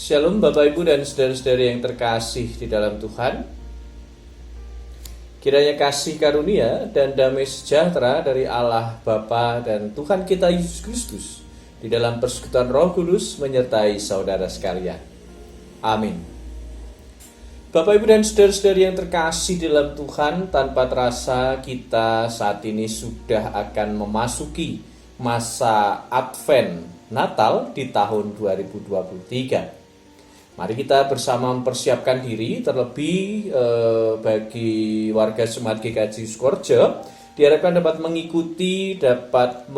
Shalom Bapak Ibu dan saudara-saudari yang terkasih di dalam Tuhan. Kiranya kasih karunia dan damai sejahtera dari Allah Bapa dan Tuhan kita Yesus Kristus di dalam persekutuan Roh Kudus menyertai saudara sekalian. Amin. Bapak Ibu dan saudara-saudari yang terkasih di dalam Tuhan, tanpa terasa kita saat ini sudah akan memasuki masa Advent Natal di tahun 2023. Mari kita bersama mempersiapkan diri, terlebih bagi warga Jemaat GKJ Sukorejo, diharapkan dapat mengikuti, dapat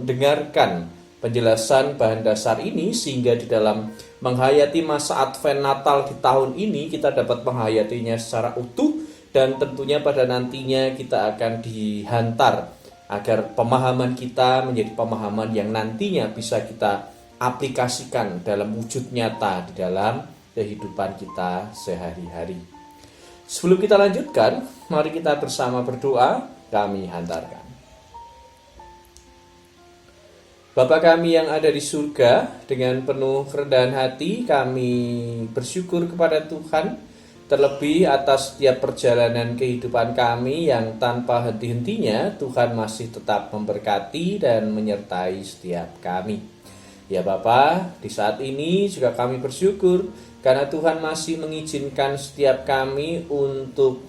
mendengarkan penjelasan bahan dasar ini, sehingga di dalam menghayati masa Advent Natal di tahun ini, kita dapat menghayatinya secara utuh, dan tentunya pada nantinya kita akan dihantar agar pemahaman kita menjadi pemahaman yang nantinya bisa kita aplikasikan dalam wujud nyata di dalam kehidupan kita sehari-hari. Sebelum kita lanjutkan, mari kita bersama berdoa. Kami hantarkan. Bapa kami yang ada di surga, dengan penuh kerendahan hati kami bersyukur kepada Tuhan, terlebih atas setiap perjalanan kehidupan kami yang tanpa henti-hentinya Tuhan masih tetap memberkati dan menyertai setiap kami. Ya Bapa, di saat ini juga kami bersyukur karena Tuhan masih mengizinkan setiap kami untuk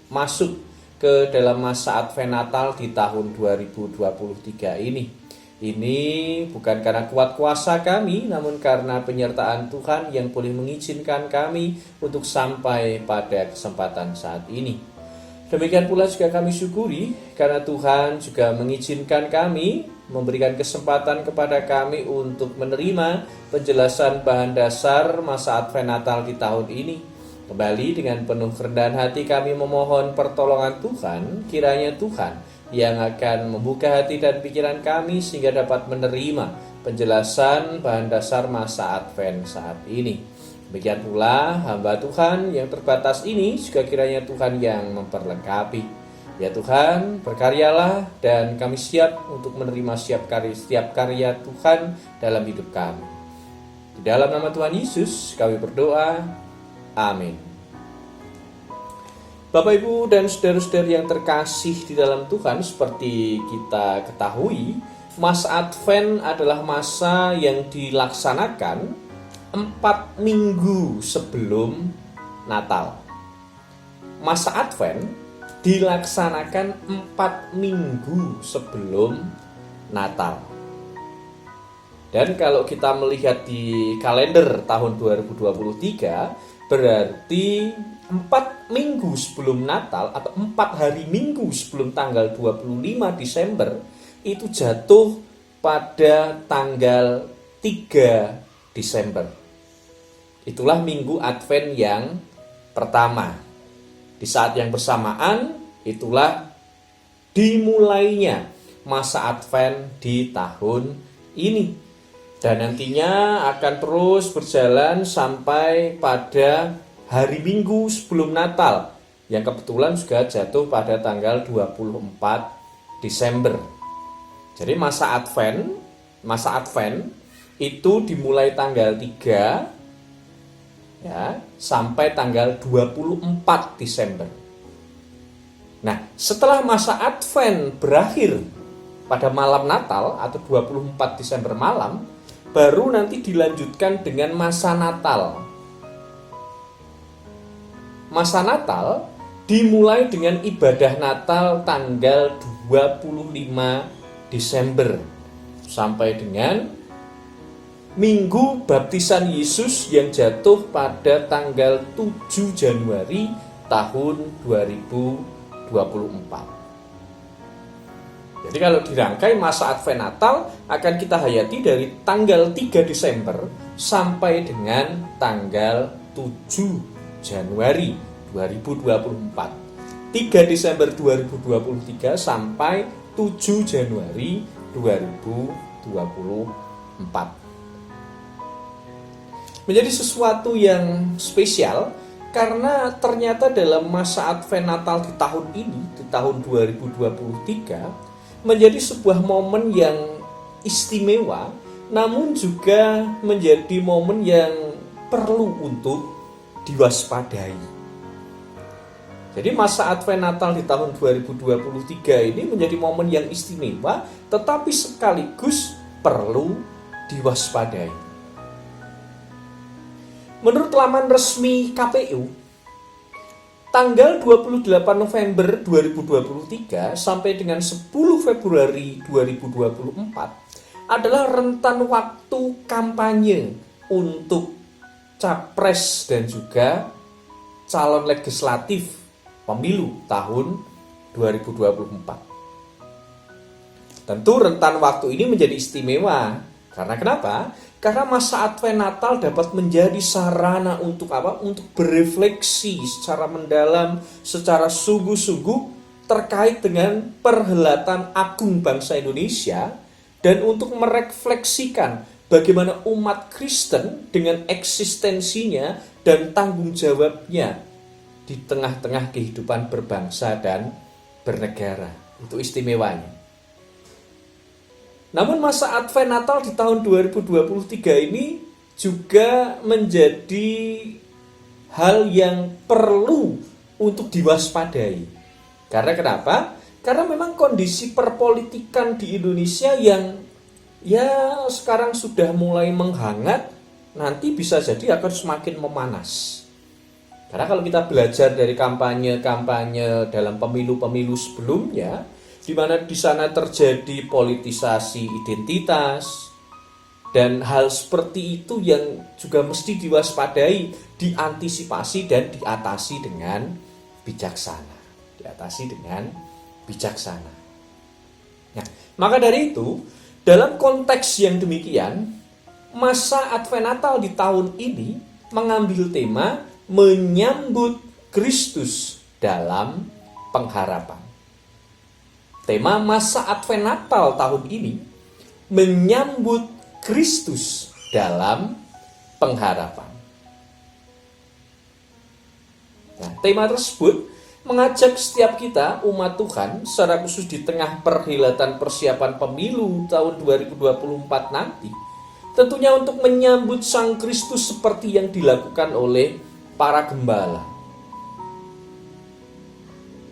masuk ke dalam masa Advent Natal di tahun 2023 ini. Ini bukan karena kuat kuasa kami, namun karena penyertaan Tuhan yang boleh mengizinkan kami untuk sampai pada kesempatan saat ini. Demikian pula juga kami syukuri karena Tuhan juga mengizinkan kami, memberikan kesempatan kepada kami untuk menerima penjelasan bahan dasar masa Advent Natal di tahun ini. Kembali dengan penuh kerendahan hati kami memohon pertolongan Tuhan, kiranya Tuhan yang akan membuka hati dan pikiran kami sehingga dapat menerima penjelasan bahan dasar masa Advent saat ini. Demikian pula hamba Tuhan yang terbatas ini juga kiranya Tuhan yang memperlengkapi. Ya Tuhan, berkaryalah dan kami siap untuk menerima setiap karya Tuhan dalam hidup kami. Di dalam nama Tuhan Yesus kami berdoa. Amin. Bapak Ibu dan saudara-saudari yang terkasih di dalam Tuhan, seperti kita ketahui, masa Advent adalah masa yang dilaksanakan 4 minggu sebelum Natal. Masa Advent dilaksanakan 4 minggu sebelum Natal. Dan kalau kita melihat di kalender tahun 2023, berarti 4 minggu sebelum Natal atau 4 hari minggu sebelum tanggal 25 Desember itu jatuh pada tanggal 3 Desember. Itulah minggu Advent yang pertama. Di saat yang bersamaan, itulah dimulainya masa Advent di tahun ini. Dan nantinya akan terus berjalan sampai pada hari Minggu sebelum Natal, yang kebetulan juga jatuh pada tanggal 24 Desember. Jadi masa Advent itu dimulai tanggal 3 ya, sampai tanggal 24 Desember. Nah, setelah masa Advent berakhir pada malam Natal atau 24 Desember malam, baru nanti dilanjutkan dengan masa Natal. Masa Natal dimulai dengan ibadah Natal tanggal 25 Desember sampai dengan Minggu Baptisan Yesus yang jatuh pada tanggal 7 Januari tahun 2024. Jadi kalau dirangkai masa Advent Natal akan kita hayati dari tanggal 3 Desember sampai dengan tanggal 7 Januari 2024. 3 Desember 2023 sampai 7 Januari 2024. Menjadi sesuatu yang spesial karena ternyata dalam masa Advent Natal di tahun ini, di tahun 2023, menjadi sebuah momen yang istimewa namun juga menjadi momen yang perlu untuk diwaspadai. Jadi masa Advent Natal di tahun 2023 ini menjadi momen yang istimewa, tetapi sekaligus perlu diwaspadai. Menurut laman resmi KPU, tanggal 28 November 2023 sampai dengan 10 Februari 2024 adalah rentan waktu kampanye untuk capres dan juga calon legislatif pemilu tahun 2024. Tentu rentan waktu ini menjadi istimewa. Karena kenapa? Karena masa Advent Natal dapat menjadi sarana untuk apa? Untuk berefleksi secara mendalam, secara sungguh-sungguh terkait dengan perhelatan agung bangsa Indonesia dan untuk merefleksikan bagaimana umat Kristen dengan eksistensinya dan tanggung jawabnya di tengah-tengah kehidupan berbangsa dan bernegara. Itu istimewanya. Namun masa Advent Natal di tahun 2023 ini juga menjadi hal yang perlu untuk diwaspadai. Karena kenapa? Karena memang kondisi perpolitikan di Indonesia yang sekarang sudah mulai menghangat, nanti bisa jadi akan semakin memanas. Karena kalau kita belajar dari kampanye-kampanye dalam pemilu-pemilu sebelumnya, di mana di sana terjadi politisasi identitas dan hal seperti itu yang juga mesti diwaspadai, diantisipasi dan diatasi dengan bijaksana. Nah, maka dari itu, dalam konteks yang demikian, masa Advent Natal di tahun ini mengambil tema menyambut Kristus dalam pengharapan. Tema masa Advent Natal tahun ini menyambut Kristus dalam pengharapan. Nah, tema tersebut mengajak setiap kita umat Tuhan, secara khusus di tengah perhelatan persiapan pemilu tahun 2024 nanti, tentunya untuk menyambut Sang Kristus seperti yang dilakukan oleh para gembala.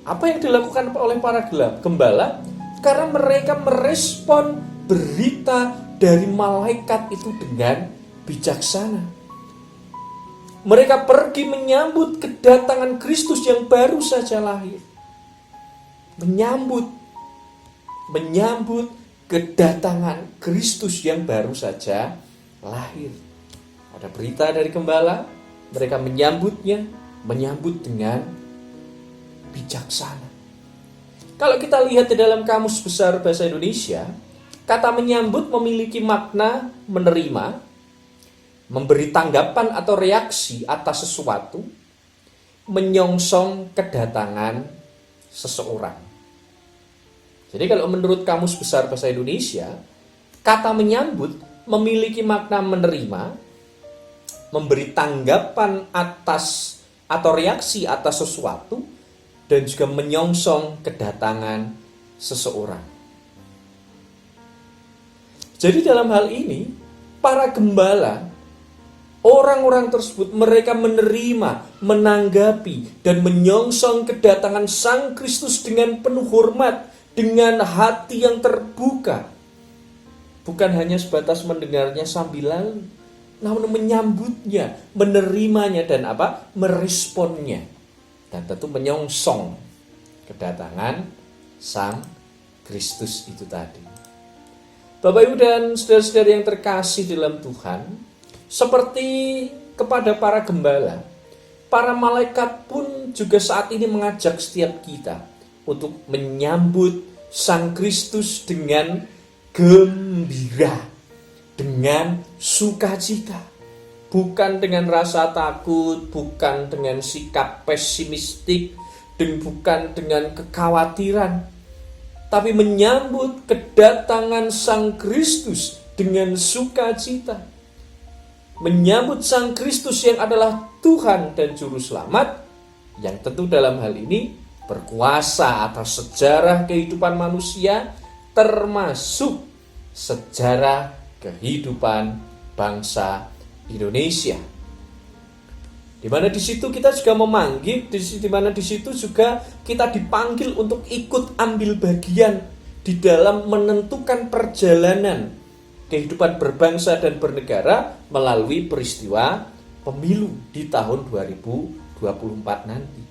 Apa yang dilakukan oleh para gembala? Karena mereka merespon berita dari malaikat itu dengan bijaksana. Mereka pergi menyambut kedatangan Kristus yang baru saja lahir. Menyambut kedatangan Kristus yang baru saja lahir. Ada berita dari gembala, mereka menyambut dengan bijaksana. Kalau kita lihat di dalam Kamus Besar Bahasa Indonesia, kata menyambut memiliki makna menerima, memberi tanggapan atau reaksi atas sesuatu, menyongsong kedatangan seseorang. Jadi kalau menurut Kamus Besar Bahasa Indonesia, kata menyambut memiliki makna menerima, memberi tanggapan atas atau reaksi atas sesuatu, dan juga menyongsong kedatangan seseorang. Jadi dalam hal ini, para gembala, orang-orang tersebut, mereka menerima, menanggapi, dan menyongsong kedatangan Sang Kristus dengan penuh hormat, dengan hati yang terbuka. Bukan hanya sebatas mendengarnya sambil lalu, namun menyambutnya, menerimanya, dan meresponnya. Dan tentu menyongsong kedatangan Sang Kristus itu tadi. Bapak Ibu dan saudara-saudara yang terkasih dalam Tuhan, seperti kepada para gembala, para malaikat pun juga saat ini mengajak setiap kita untuk menyambut Sang Kristus dengan gembira, dengan sukacita, bukan dengan rasa takut, bukan dengan sikap pesimistik, dan bukan dengan kekhawatiran, tapi menyambut kedatangan Sang Kristus dengan sukacita. Menyambut Sang Kristus yang adalah Tuhan dan Juru Selamat, yang tentu dalam hal ini berkuasa atas sejarah kehidupan manusia, termasuk sejarah kehidupan bangsa Indonesia. Di mana di situ kita juga memanggil, di mana di situ juga kita dipanggil untuk ikut ambil bagian di dalam menentukan perjalanan kehidupan berbangsa dan bernegara melalui peristiwa pemilu di tahun 2024 nanti.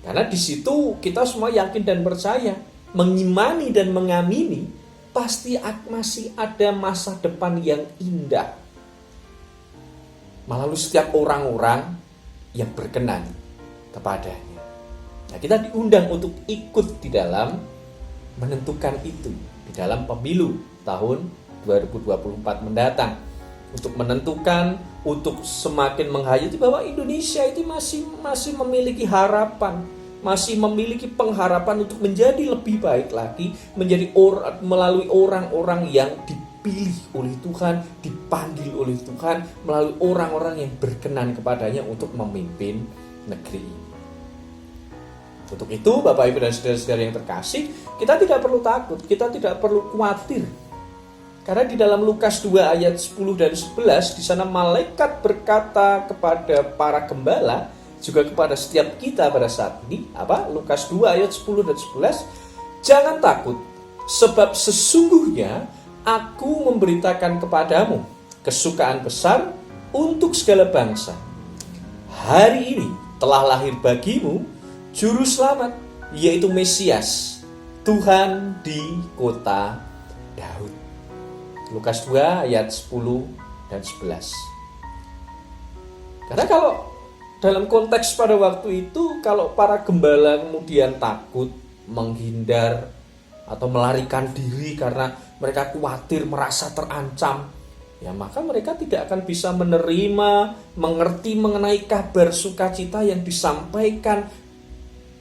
Karena di situ kita semua yakin dan percaya, mengimani dan mengamini pasti masih ada masa depan yang indah melalui setiap orang-orang yang berkenan kepadanya. Nah, kita diundang untuk ikut di dalam menentukan itu di dalam pemilu tahun 2024 mendatang, untuk menentukan, untuk semakin menghayati bahwa Indonesia itu masih memiliki harapan, masih memiliki pengharapan untuk menjadi lebih baik lagi, menjadi melalui orang-orang yang dipilih oleh Tuhan, dipanggil oleh Tuhan, melalui orang-orang yang berkenan kepadanya untuk memimpin negeri ini. Untuk itu, Bapak, Ibu, dan saudara-saudara yang terkasih, kita tidak perlu takut, kita tidak perlu khawatir. Karena di dalam Lukas 2 ayat 10 dan 11, di sana malaikat berkata kepada para gembala, juga kepada setiap kita pada saat ini, Lukas 2 ayat 10 dan 11, jangan takut, sebab sesungguhnya aku memberitakan kepadamu kesukaan besar untuk segala bangsa. Hari ini telah lahir bagimu Juru Selamat, yaitu Mesias, Tuhan di kota Daud. Lukas 2 ayat 10 dan 11. Karena kalau dalam konteks pada waktu itu, kalau para gembala kemudian takut, menghindar, atau melarikan diri karena mereka khawatir, merasa terancam, ya maka mereka tidak akan bisa menerima, mengerti mengenai kabar sukacita yang disampaikan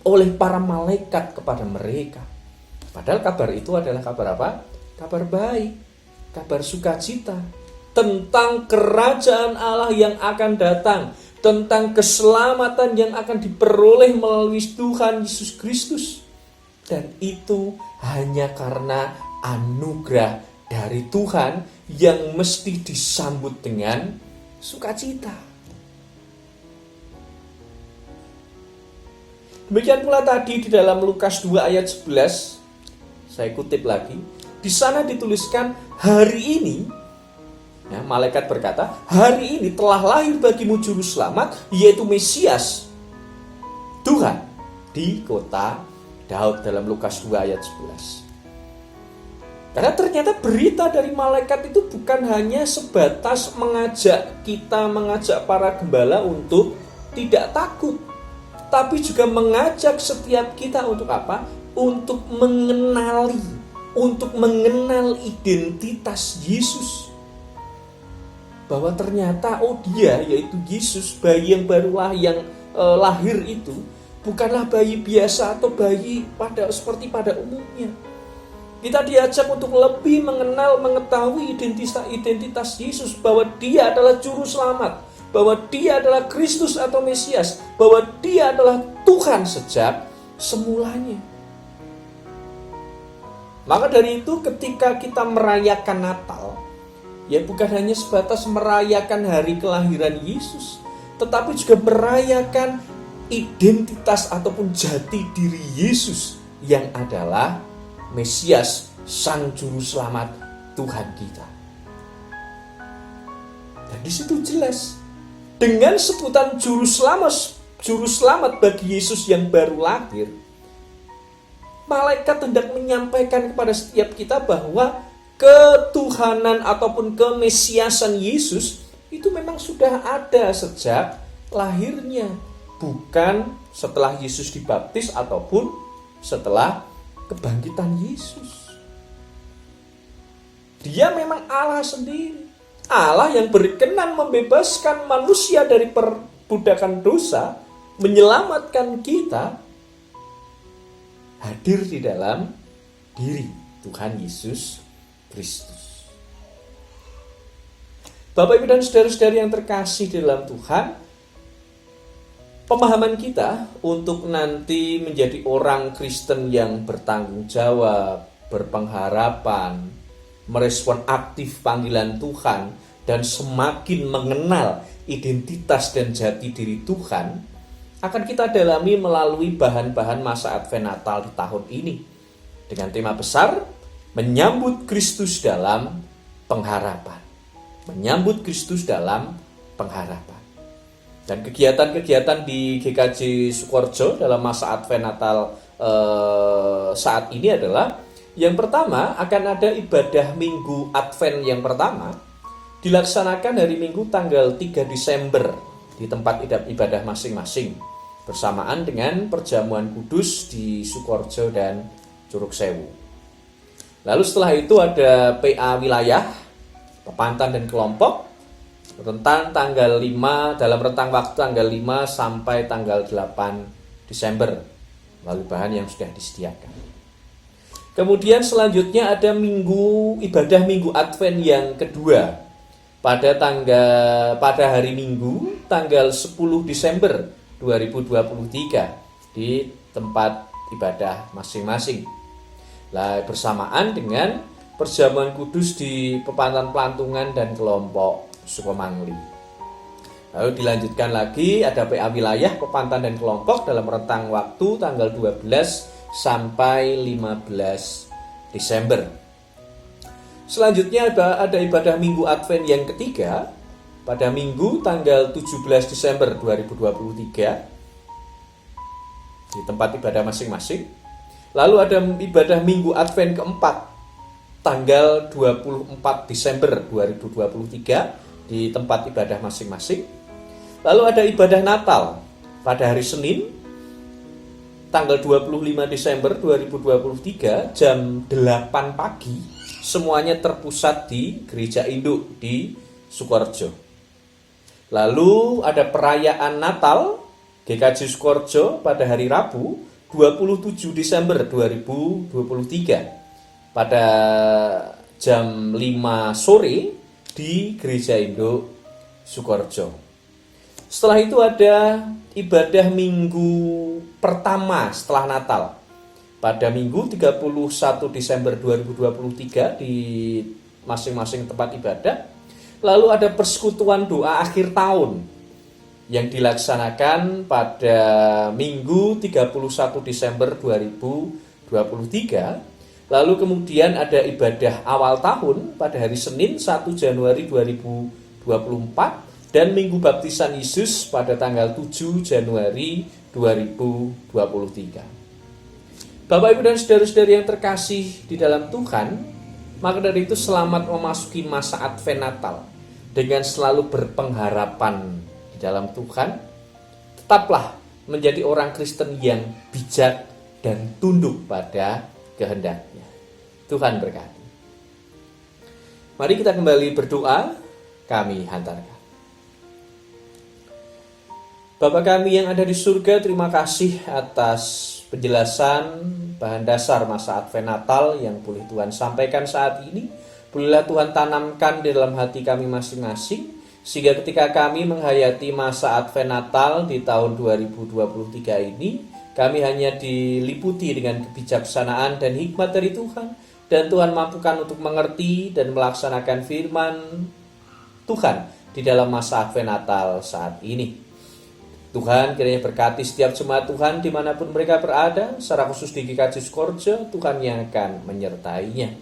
oleh para malaikat kepada mereka. Padahal kabar itu adalah kabar apa? Kabar baik, kabar sukacita tentang kerajaan Allah yang akan datang, tentang keselamatan yang akan diperoleh melalui Tuhan Yesus Kristus. Dan itu hanya karena anugerah dari Tuhan yang mesti disambut dengan sukacita. Demikian pula tadi di dalam Lukas 2 ayat 11, saya kutip lagi, di sana dituliskan hari ini, ya, malaikat berkata, hari ini telah lahir bagimu Juru Selamat, yaitu Mesias, Tuhan di kota Daud, dalam Lukas 2 ayat 11. Karena ternyata berita dari malaikat itu bukan hanya sebatas mengajak para gembala untuk tidak takut, tapi juga mengajak setiap kita untuk apa? Untuk mengenal identitas Yesus. Bahwa ternyata dia, yaitu Yesus, bayi yang barulah yang lahir itu bukanlah bayi biasa atau bayi seperti pada umumnya. Kita diajak untuk lebih mengetahui identitas Yesus, bahwa dia adalah Juru Selamat, bahwa dia adalah Kristus atau Mesias, bahwa dia adalah Tuhan sejak semulanya. Maka dari itu ketika kita merayakan Natal, ya bukan hanya sebatas merayakan hari kelahiran Yesus, tetapi juga merayakan identitas ataupun jati diri Yesus yang adalah Mesias, Sang Juru Selamat, Tuhan kita. Dan di situ jelas, dengan sebutan juru selamat bagi Yesus yang baru lahir, malaikat hendak menyampaikan kepada setiap kita bahwa ketuhanan ataupun kemesiasan Yesus itu memang sudah ada sejak lahirnya, bukan setelah Yesus dibaptis ataupun setelah kebangkitan Yesus. Dia memang Allah sendiri, Allah yang berkenan membebaskan manusia dari perbudakan dosa, menyelamatkan kita, hadir di dalam diri Tuhan Yesus Kristus. Bapak, Ibu, dan saudara-saudari yang terkasih di dalam Tuhan, pemahaman kita untuk nanti menjadi orang Kristen yang bertanggung jawab, berpengharapan, merespon aktif panggilan Tuhan dan semakin mengenal identitas dan jati diri Tuhan, akan kita dalami melalui bahan-bahan masa Advent Natal di tahun ini dengan tema besar menyambut Kristus dalam pengharapan. Menyambut Kristus dalam pengharapan. Dan kegiatan-kegiatan di GKJ Sukorejo dalam masa Advent Natal saat ini adalah, yang pertama akan ada ibadah Minggu Advent yang pertama dilaksanakan hari Minggu tanggal 3 Desember di tempat ibadah masing-masing bersamaan dengan perjamuan kudus di Sukorejo dan Curug Sewu. Lalu setelah itu ada PA wilayah, pepantan dan kelompok rentang tanggal 5 dalam rentang waktu tanggal 5 sampai tanggal 8 Desember melalui bahan yang sudah disediakan. Kemudian selanjutnya ada ibadah Minggu Advent yang kedua pada hari Minggu tanggal 10 Desember 2023 di tempat ibadah masing-masing. Lah, bersamaan dengan perjamuan kudus di Pepantan Pelantungan dan kelompok Sukomangli. Lalu dilanjutkan lagi ada PA wilayah, pepantan dan kelompok dalam rentang waktu tanggal 12 sampai 15 Desember. Selanjutnya ada ibadah Minggu Advent yang ketiga pada Minggu tanggal 17 Desember 2023 di tempat ibadah masing-masing. Lalu ada ibadah Minggu Advent keempat tanggal 24 Desember 2023 di tempat ibadah masing-masing. Lalu ada ibadah Natal pada hari Senin tanggal 25 Desember 2023 jam 8 pagi, semuanya terpusat di Gereja Induk di Sukorejo. Lalu ada perayaan Natal GKJ Sukorejo pada hari Rabu 27 Desember 2023 pada jam 5 sore di Gereja Induk Sukorejo. Setelah itu ada ibadah Minggu pertama setelah Natal pada Minggu 31 Desember 2023 di masing-masing tempat ibadah. Lalu ada persekutuan doa akhir tahun yang dilaksanakan pada Minggu 31 Desember 2023. Lalu kemudian ada ibadah awal tahun pada hari Senin 1 Januari 2024 dan Minggu Baptisan Yesus pada tanggal 7 Januari 2023. Bapak, Ibu, dan saudara-saudari yang terkasih di dalam Tuhan, maka dari itu selamat memasuki masa Advent Natal dengan selalu berpengharapan di dalam Tuhan. Tetaplah menjadi orang Kristen yang bijak dan tunduk pada kehendaknya. Tuhan berkati. Mari kita kembali berdoa, kami hantarkan. Bapa kami yang ada di surga, terima kasih atas penjelasan bahan dasar masa Advent Natal yang boleh Tuhan sampaikan saat ini. Bolehlah Tuhan tanamkan di dalam hati kami masing-masing, sehingga ketika kami menghayati masa Advent Natal di tahun 2023 ini, kami hanya diliputi dengan kebijaksanaan dan hikmat dari Tuhan, dan Tuhan mampukan untuk mengerti dan melaksanakan firman Tuhan di dalam masa Advent Natal saat ini. Tuhan kiranya berkati setiap jemaat Tuhan dimanapun mereka berada, secara khusus di GKJ Sukorejo, Tuhan yang akan menyertainya.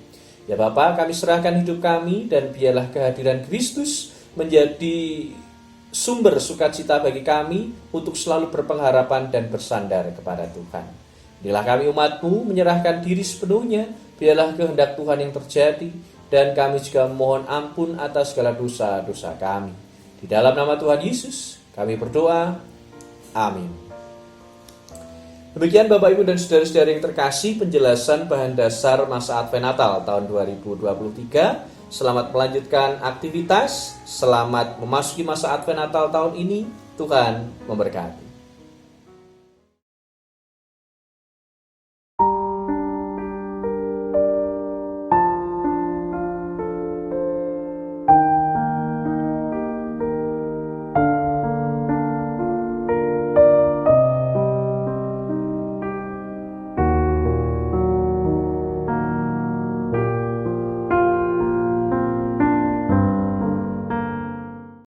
Ya Bapa, kami serahkan hidup kami, dan biarlah kehadiran Kristus menjadi sumber sukacita bagi kami untuk selalu berpengharapan dan bersandar kepada Tuhan. Inilah kami umat-Mu menyerahkan diri sepenuhnya, biarlah kehendak Tuhan yang terjadi, dan kami juga mohon ampun atas segala dosa-dosa kami. Di dalam nama Tuhan Yesus kami berdoa. Amin. Demikian Bapak, Ibu, dan saudara-saudara yang terkasih, penjelasan bahan dasar masa Advent Natal tahun 2023. Selamat melanjutkan aktivitas, selamat memasuki masa Advent Natal tahun ini. Tuhan memberkati.